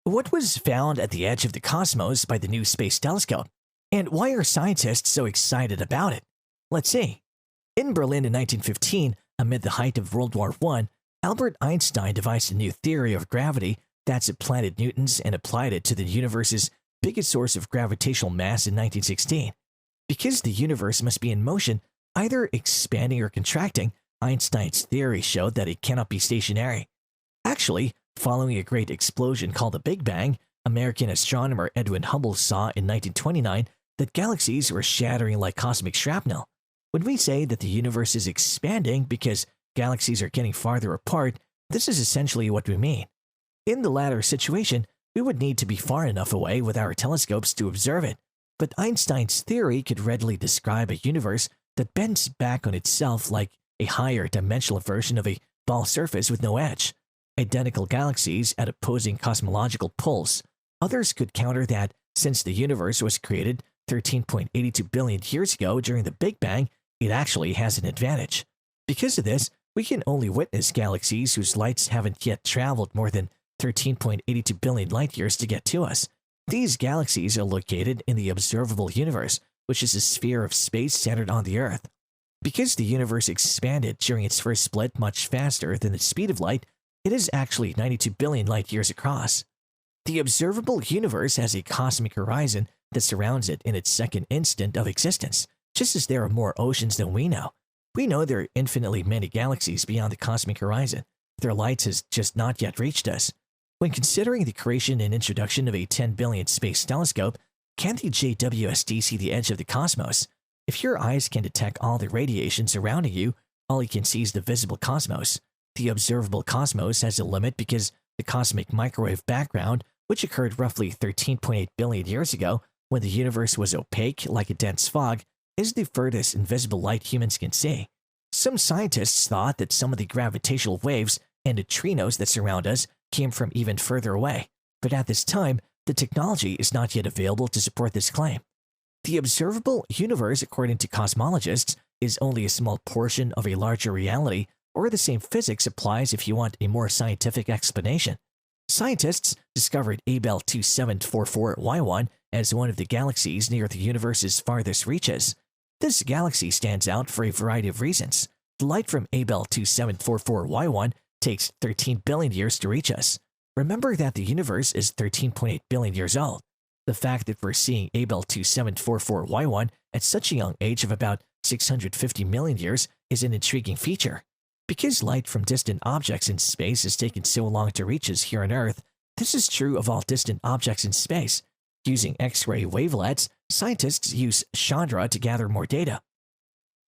What was found at the edge of the cosmos by the new space telescope? And why are scientists so excited about it? Let's see. In Berlin in 1915, amid the height of World War I, Albert Einstein devised a new theory of gravity that supplanted Newton's and applied it to the universe's biggest source of gravitational mass in 1916. Because the universe must be in motion, either expanding or contracting, Einstein's theory showed that it cannot be stationary. Actually, following a great explosion called the Big Bang, American astronomer Edwin Hubble saw in 1929 that galaxies were shattering like cosmic shrapnel. When we say that the universe is expanding because galaxies are getting farther apart, this is essentially what we mean. In the latter situation, we would need to be far enough away with our telescopes to observe it, but Einstein's theory could readily describe a universe that bends back on itself like a higher dimensional version of a ball surface with no edge. Identical galaxies at opposing cosmological poles. Others could counter that since the universe was created 13.82 billion years ago during the Big Bang, it actually has an advantage. Because of this, we can only witness galaxies whose lights haven't yet traveled more than 13.82 billion light years to get to us. These galaxies are located in the observable universe, which is a sphere of space centered on the Earth. Because the universe expanded during its first split much faster than the speed of light, it is actually 92 billion light years across. The observable universe has a cosmic horizon that surrounds it in its second instant of existence, just as there are more oceans than we know. We know there are infinitely many galaxies beyond the cosmic horizon. Their light has just not yet reached us. When considering the creation and introduction of a 10 billion space telescope, can the JWST see the edge of the cosmos? If your eyes can detect all the radiation surrounding you, all you can see is the visible cosmos. The observable cosmos has a limit because the cosmic microwave background, which occurred roughly 13.8 billion years ago when the universe was opaque like a dense fog, is the furthest invisible light humans can see. Some scientists thought that some of the gravitational waves and neutrinos that surround us came from even further away, but at this time, the technology is not yet available to support this claim. The observable universe, according to cosmologists, is only a small portion of a larger reality, or the same physics applies if you want a more scientific explanation. Scientists discovered Abell 2744Y1 as one of the galaxies near the universe's farthest reaches. This galaxy stands out for a variety of reasons. The light from Abell 2744Y1 takes 13 billion years to reach us. Remember that the universe is 13.8 billion years old. The fact that we're seeing Abell 2744Y1 at such a young age of about 650 million years is an intriguing feature. Because light from distant objects in space has taken so long to reach us here on Earth, this is true of all distant objects in space. Using X-ray wavelets, scientists use Chandra to gather more data.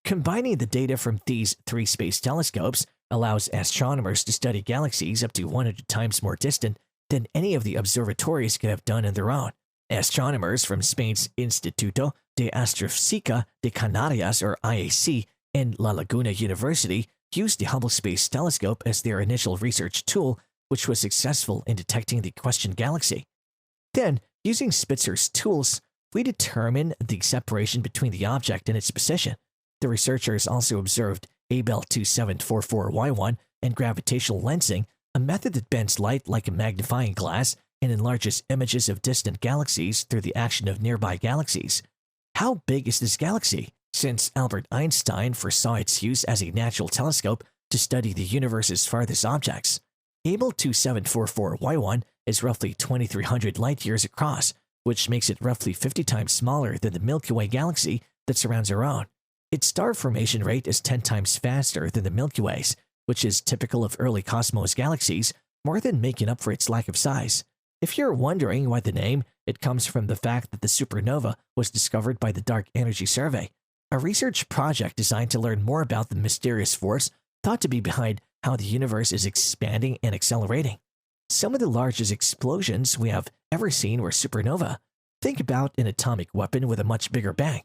Combining the data from these three space telescopes allows astronomers to study galaxies up to 100 times more distant than any of the observatories could have done on their own. Astronomers from Spain's Instituto de Astrofísica de Canarias, or IAC, and La Laguna University used the Hubble Space Telescope as their initial research tool, which was successful in detecting the questioned galaxy. Then, using Spitzer's tools, we determined the separation between the object and its position. The researchers also observed Abell 2744Y1 and gravitational lensing, a method that bends light like a magnifying glass and enlarges images of distant galaxies through the action of nearby galaxies. How big is this galaxy? Since Albert Einstein foresaw its use as a natural telescope to study the universe's farthest objects. Abell 2744Y1 is roughly 2,300 light-years across, which makes it roughly 50 times smaller than the Milky Way galaxy that surrounds our own. Its star formation rate is 10 times faster than the Milky Way's, which is typical of early cosmos galaxies, more than making up for its lack of size. If you're wondering why the name, it comes from the fact that the supernova was discovered by the Dark Energy Survey, a research project designed to learn more about the mysterious force thought to be behind how the universe is expanding and accelerating. Some of the largest explosions we have ever seen were supernova. Think about an atomic weapon with a much bigger bang.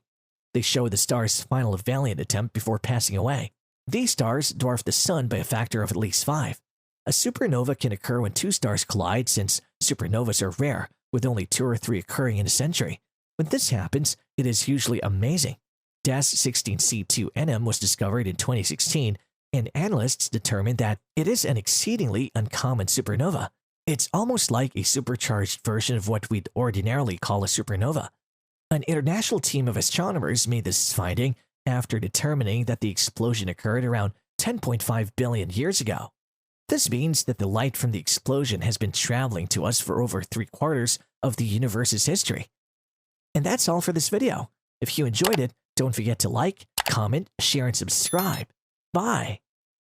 They show the star's final valiant attempt before passing away. These stars dwarf the sun by a factor of at least 5. A supernova can occur when two stars collide, since supernovas are rare, with only 2 or 3 occurring in a century. When this happens, it is usually amazing. DAS 16C2NM was discovered in 2016, and analysts determined that it is an exceedingly uncommon supernova. It's almost like a supercharged version of what we'd ordinarily call a supernova. An international team of astronomers made this finding after determining that the explosion occurred around 10.5 billion years ago. This means that the light from the explosion has been traveling to us for over 3/4 of the universe's history. And that's all for this video. If you enjoyed it, don't forget to like, comment, share, and subscribe. Bye!